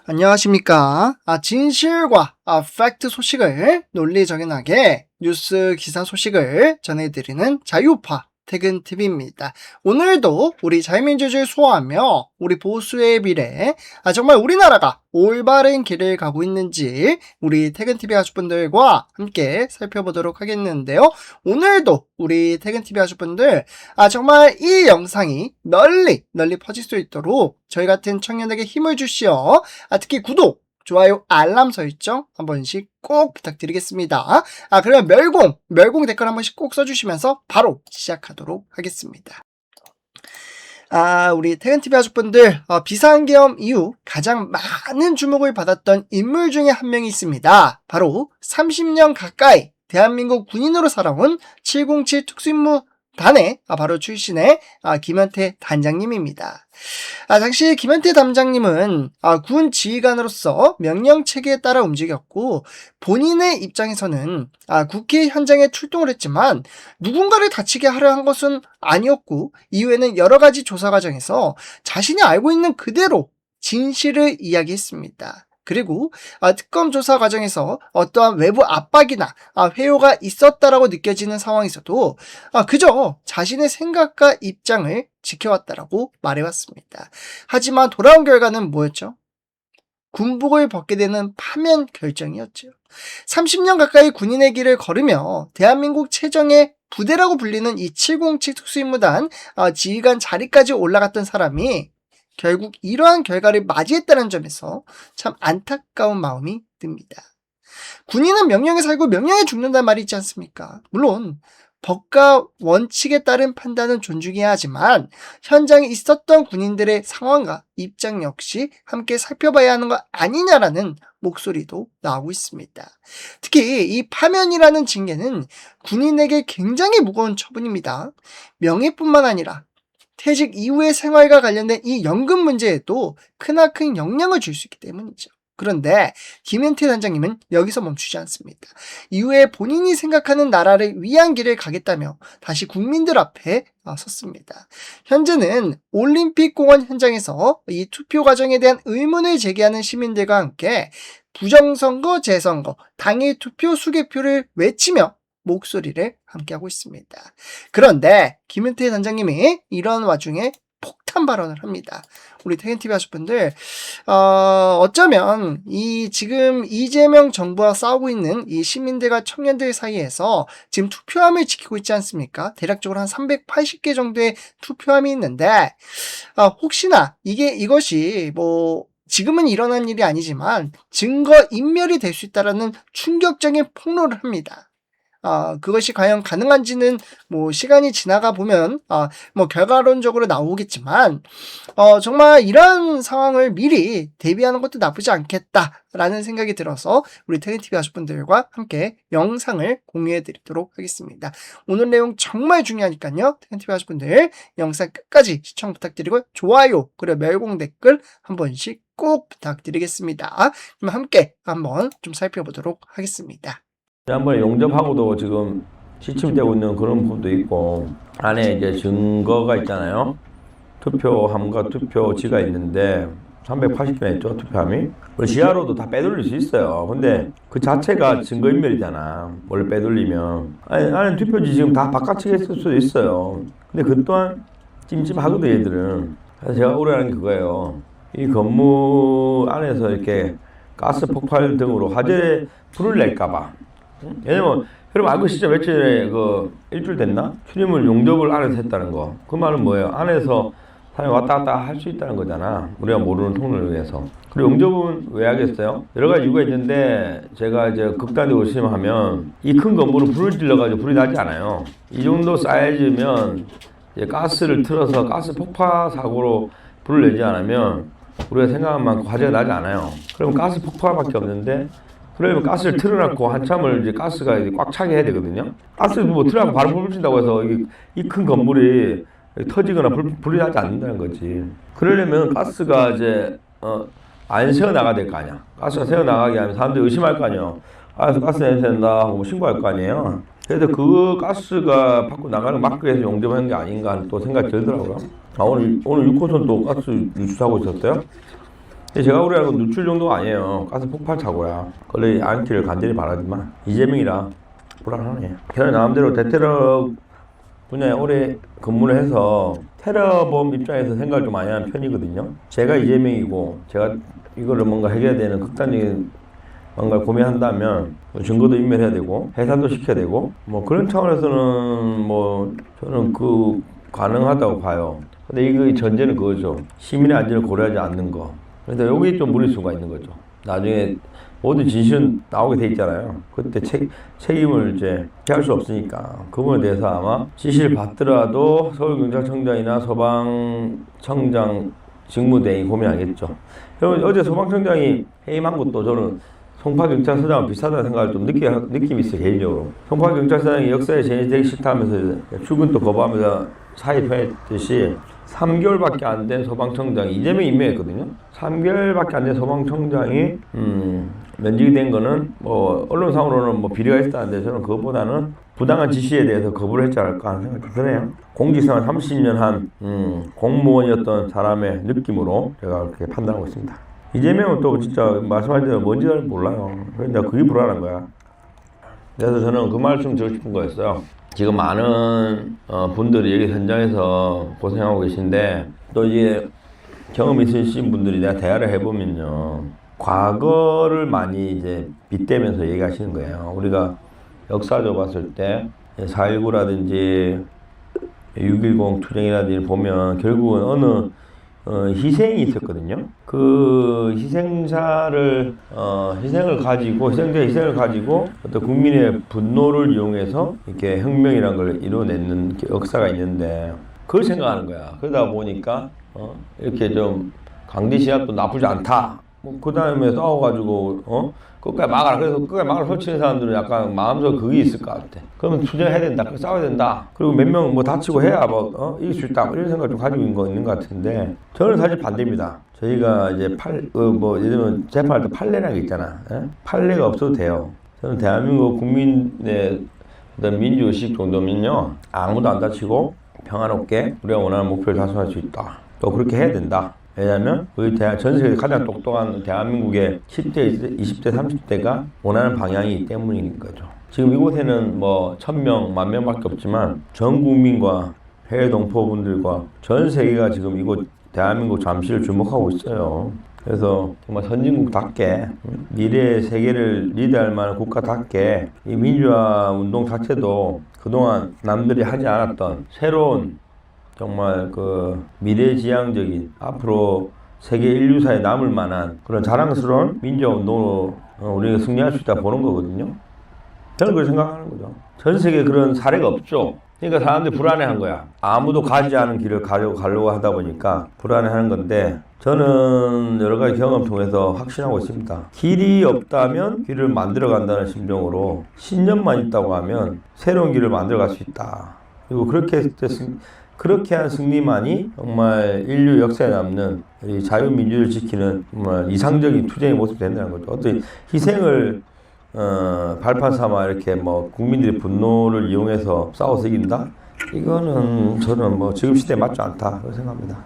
안녕하십니까. 진실과 팩트 소식을 논리정연하게 뉴스 기사 소식을 전해드리는 자유파 퇴근TV입니다. 오늘도 우리 자유민주주의를 수호하며 우리 보수의 미래, 정말 우리나라가 올바른 길을 가고 있는지 우리 퇴근TV 가족분들과 함께 살펴보도록 하겠는데요. 오늘도 우리 퇴근TV 가족분들, 정말 이 영상이 널리 퍼질 수 있도록 저희 같은 청년에게 힘을 주시어 특히 구독, 좋아요, 알람 설정 한 번씩 꼭 부탁드리겠습니다. 그러면 멸공 댓글 한 번씩 꼭 써주시면서 바로 시작하도록 하겠습니다. 우리 퇴근TV 가족분들, 비상계엄 이후 가장 많은 주목을 받았던 인물 중에 한 명이 있습니다. 바로 30년 가까이 대한민국 군인으로 살아온 707 특수임무 단의 바로 출신의 김현태 단장님입니다. 당시 김현태 단장님은 군 지휘관으로서 명령체계에 따라 움직였고, 본인의 입장에서는 국회 현장에 출동을 했지만 누군가를 다치게 하려 한 것은 아니었고, 이후에는 여러 가지 조사 과정에서 자신이 알고 있는 그대로 진실을 이야기했습니다. 그리고 특검 조사 과정에서 어떠한 외부 압박이나 회유가 있었다라고 느껴지는 상황에서도 그저 자신의 생각과 입장을 지켜왔다라고 말해왔습니다. 하지만 돌아온 결과는 뭐였죠? 군복을 벗게 되는 파면 결정이었죠. 30년 가까이 군인의 길을 걸으며 대한민국 최정의 부대라고 불리는 이 707 특수임무단 지휘관 자리까지 올라갔던 사람이 결국 이러한 결과를 맞이했다는 점에서 참 안타까운 마음이 듭니다. 군인은 명령에 살고 명령에 죽는다는 말이 있지 않습니까? 물론 법과 원칙에 따른 판단은 존중해야 하지만 현장에 있었던 군인들의 상황과 입장 역시 함께 살펴봐야 하는 거 아니냐라는 목소리도 나오고 있습니다. 특히 이 파면이라는 징계는 군인에게 굉장히 무거운 처분입니다. 명예뿐만 아니라 퇴직 이후의 생활과 관련된 이 연금 문제에도 크나큰 영향을 줄 수 있기 때문이죠. 그런데 김현태 단장님은 여기서 멈추지 않습니다. 이후에 본인이 생각하는 나라를 위한 길을 가겠다며 다시 국민들 앞에 섰습니다. 현재는 올림픽공원 현장에서 이 투표 과정에 대한 의문을 제기하는 시민들과 함께 부정선거, 재선거, 당일 투표 수개표를 외치며 목소리를 함께하고 있습니다. 그런데 김현태 단장님이 이런 와중에 폭탄 발언을 합니다. 우리 퇴근TV 가족분들, 어쩌면 지금 이재명 정부와 싸우고 있는 이 시민들과 청년들 사이에서 지금 투표함을 지키고 있지 않습니까? 대략적으로 한 380개 정도의 투표함이 있는데, 혹시나 이것이 지금은 일어난 일이 아니지만 증거 인멸이 될 수 있다라는 충격적인 폭로를 합니다. 그것이 과연 가능한지는 시간이 지나가 보면 결과론적으로 나오겠지만 정말 이런 상황을 미리 대비하는 것도 나쁘지 않겠다라는 생각이 들어서 우리 퇴근TV 가족분들과 함께 영상을 공유해 드리도록 하겠습니다. 오늘 내용 정말 중요하니까요. 퇴근TV 가족분들 영상 끝까지 시청 부탁드리고 좋아요 그리고 멸공 댓글 한 번씩 꼭 부탁드리겠습니다. 그럼 함께 한번 좀 살펴보도록 하겠습니다. 지난번에 용접하고도 지금 시침되고 있는 그런 부분도 있고, 안에 이제 증거가 있잖아요. 투표함과 투표지가 있는데 380개 있죠, 투표함이. 지하로도 다 빼돌릴 수 있어요. 근데 그 자체가 증거인멸이잖아, 원래 빼돌리면. 안에 투표지 지금 다 바깥쪽에 있을 수도 있어요. 근데 그 또한 찜찜하거든, 얘들은. 그래서 제가 우려하는 게 그거예요. 이 건물 안에서 이렇게 가스 폭발 등으로 화재에 불을 낼까봐. 왜냐면 여러분 알고 계시죠? 며칠에 일주일 됐나? 출입물 용접을 안에서 했다는 거. 그 말은 뭐예요? 안에서 사람이 왔다 갔다 할 수 있다는 거잖아, 우리가 모르는 통로를 위해서. 그리고 용접은 왜 하겠어요? 여러 가지 이유가 있는데, 제가 이제 극단적으로 심하면 이 큰 건물은 불을 질러가지고 불이 나지 않아요. 이 정도 사이즈면 이제 가스를 틀어서 가스 폭파 사고로 불을 내지 않으면 우리가 생각한 만큼 화재가 나지 않아요. 그러면 가스 폭파밖에 없는데, 그러면 가스를 틀어놓고 한참을 이제 가스가 꽉 차게 해야 되거든요. 가스를 틀어놓고 바로 불 붙인다고 해서 이 큰 건물이 터지거나 불이 나지 않는다는 거지. 그러려면 가스가 이제 안 새어나가야 될 거 아니야. 가스가 새어나가게 하면 사람들이 의심할 거 아니에요. 그래서 가스 냄새 난다 하고 신고할 거 아니에요. 그래서 그 가스가 밖으로 나가는 막기 위해서 용접하는 게 아닌가 하는 또 생각이 들더라고요. 오늘 6호선 또 가스 유출하고 있었어요. 근데 제가 우려하는 건 누출 정도가 아니에요. 가스 폭발 사고야. 원래 안기를 간절히 바라지만 이재명이라 불안하네. 저는 나름대로 대테러 분야에 오래 근무를 해서 테러범 입장에서 생각을 좀 많이 하는 편이거든요. 제가 이재명이고 제가 이거를 뭔가 해결해야 되는 극단적인 뭔가 고민한다면 뭐 증거도 인멸해야 되고 해산도 시켜야 되고 뭐 그런 차원에서는 뭐 저는 그 가능하다고 봐요. 근데 이거 전제는 그거죠. 시민의 안전을 고려하지 않는 거. 그래서 여기 좀 무리수가 있는 거죠. 나중에 모든 진실은 나오게 돼 있잖아요. 그때 책임을 이제 피할 수 없으니까 그 부분에 대해서 아마 지시를 받더라도 서울경찰청장이나 소방청장 직무대행이 고민하겠죠. 그리고 어제 소방청장이 해임한 것도 저는 송파경찰서장과 비슷하다는 생각을 좀 느낌이 있어요, 개인적으로. 송파경찰서장이 역사에 재해되기 싫다면서 출근도 거부하면서 사의 표했듯이 3개월밖에 안 된 소방청장이 이재명이 임명했거든요. 3개월밖에 안 된 소방청장이 면직이 된 거는 뭐 언론상으로는 뭐 비리가 있다는데 저는 그것보다는 부당한 지시에 대해서 거부를 했지 않을까 하는 생각이 드네요. 공직생활 30년 한 공무원이었던 사람의 느낌으로 제가 그렇게 판단하고 있습니다. 이재명은 또 진짜 말씀하신 대로 뭔지 잘 몰라요. 그러니까 그게 불안한 거야. 그래서 저는 그 말씀 드리고 싶은 거였어요. 지금 많은 분들이 여기 현장에서 고생하고 계신데 또 이제 경험 있으신 분들이 내가 대화를 해보면요. 과거를 많이 이제 빗대면서 얘기하시는 거예요. 우리가 역사적으로 봤을 때 4.19라든지 6.10 투쟁이라든지 보면 결국은 어느 희생이 있었거든요. 그 희생자를 희생을 가지고 희생자의 희생을 가지고 어떤 국민의 분노를 이용해서 이렇게 혁명이라는 걸 이뤄내는 역사가 있는데 그걸 생각하는 거야. 그러다 보니까 이렇게 좀 강제 시합도 나쁘지 않다. 뭐 그 다음에 싸워가지고 끝까지 막아라. 그래서 끝까지 막아라 설치는 사람들은 약간 마음속에 그게 있을 것 같아. 그러면 투쟁해야 된다. 그래서 싸워야 된다. 그리고 몇 명 뭐 다치고 해야 뭐 이길 수 있다. 뭐 이런 생각을 좀 가지고 있는 것 같은데 저는 사실 반대입니다. 저희가 이제 뭐 예를 들면 재판할 때 판례라는 게 있잖아. 판례가 없어도 돼요. 저는 대한민국 국민의 어떤 민주의식 정도면요. 아무도 안 다치고 평화롭게 우리가 원하는 목표를 달성할 수 있다. 또 그렇게 해야 된다. 왜냐하면 우리 전 세계 가장 똑똑한 대한민국의 10대, 20대, 30대가 원하는 방향이기 때문인 거죠. 지금 이곳에는 뭐 1000명, 10,000명밖에 없지만 전 국민과 해외 동포분들과 전 세계가 지금 이곳 대한민국 잠시를 주목하고 있어요. 그래서 정말 선진국답게 미래의 세계를 리드할 만한 국가답게 이 민주화 운동 자체도 그동안 남들이 하지 않았던 새로운 정말 그 미래지향적인 앞으로 세계 인류사에 남을 만한 그런 자랑스러운 민주화 운동으로 우리가 승리할 수 있다 보는 거거든요. 저는 그렇게 생각하는 거죠. 전 세계에 그런 사례가 없죠. 그러니까 사람들이 불안해한 거야. 아무도 가지 않은 길을 가려고 하다 보니까 불안해하는 건데 저는 여러 가지 경험 통해서 확신하고 있습니다. 길이 없다면 길을 만들어 간다는 심정으로 신념만 있다고 하면 새로운 길을 만들어 갈 수 있다. 그리고 그렇게 한 승리만이 정말 인류 역사에 남는 이 자유민주를 지키는 정말 이상적인 투쟁의 모습이 된다는 거죠. 어떤 희생을 발판 삼아 이렇게 뭐 국민들의 분노를 이용해서 싸워서 이긴다? 이거는 저는 뭐 지금 시대에 맞지 않다 그렇게 생각합니다.